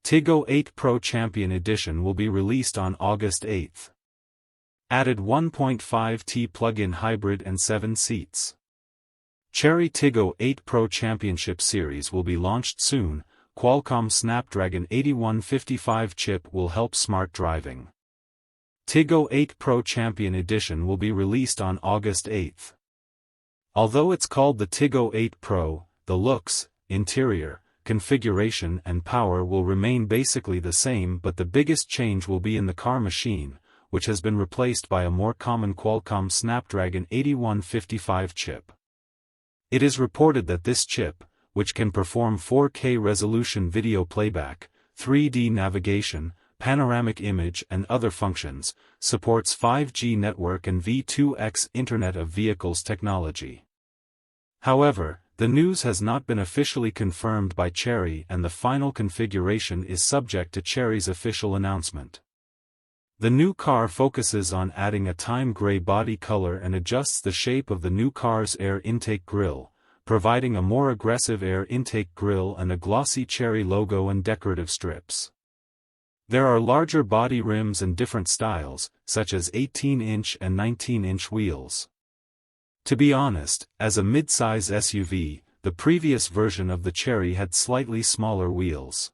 Tiggo 8 Pro Champion Edition will be released on August 8. Added 1.5T plug-in hybrid and 7 seats. Chery Tiggo 8 Pro Championship Series will be launched soon. Qualcomm Snapdragon 8155 chip will help smart driving. Tiggo 8 Pro Champion Edition will be released on August 8. Although it's called the Tiggo 8 Pro, the looks, interior, configuration and power will remain basically the same, but the biggest change will be in the car machine, which has been replaced by a more common Qualcomm Snapdragon 8155 chip. It is reported that this chip, which can perform 4K resolution video playback, 3D navigation, panoramic image and other functions, supports 5G network and V2X Internet of Vehicles technology. However, the news has not been officially confirmed by Chery and the final configuration is subject to Chery's official announcement. The new car focuses on adding a time gray body color and adjusts the shape of the new car's air intake grille, providing a more aggressive air intake grille and a glossy Chery logo and decorative strips. There are larger body rims and different styles, such as 18-inch and 19-inch wheels. To be honest, as a mid-size SUV, the previous version of the Chery had slightly smaller wheels.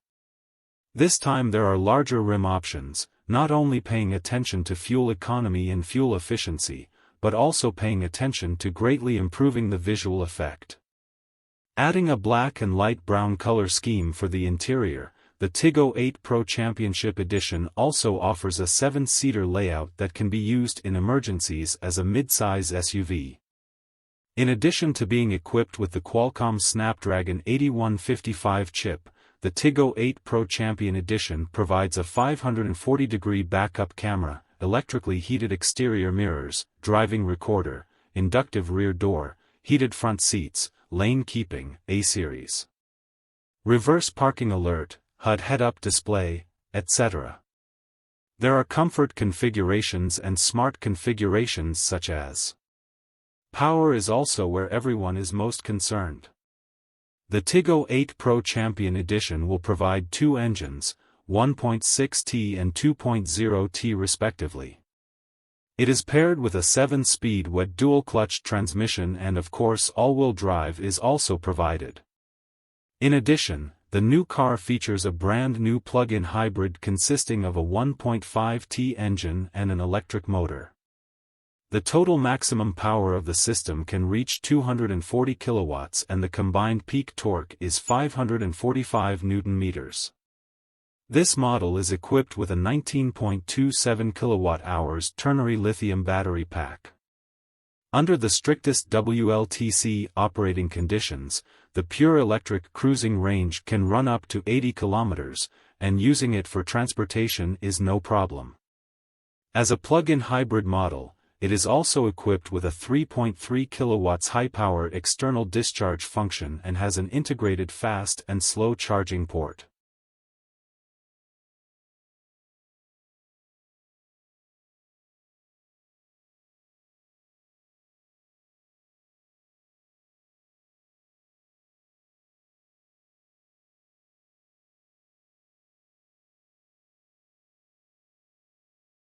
This time there are larger rim options, not only paying attention to fuel economy and fuel efficiency, but also paying attention to greatly improving the visual effect. Adding a black and light brown color scheme for the interior, the Tiggo 8 Pro Championship Edition also offers a 7-seater layout that can be used in emergencies as a mid-size SUV. In addition to being equipped with the Qualcomm Snapdragon 8155 chip, the Tiggo 8 Pro Champion Edition provides a 540-degree backup camera, electrically heated exterior mirrors, driving recorder, inductive rear door, heated front seats, lane keeping, A-series, reverse parking alert, HUD head-up display, etc. There are comfort configurations and smart configurations such as power is also where everyone is most concerned. The Tiggo 8 Pro Champion Edition will provide two engines, 1.6T and 2.0T respectively. It is paired with a 7-speed wet dual-clutch transmission and of course all-wheel drive is also provided. In addition, the new car features a brand new plug-in hybrid consisting of a 1.5T engine and an electric motor. The total maximum power of the system can reach 240 kilowatts and the combined peak torque is 545 Nm. This model is equipped with a 19.27 kWh ternary lithium battery pack. Under the strictest WLTC operating conditions, the pure electric cruising range can run up to 80 km, and using it for transportation is no problem. As a plug-in hybrid model, it is also equipped with a 3.3 kW high-power external discharge function and has an integrated fast and slow charging port.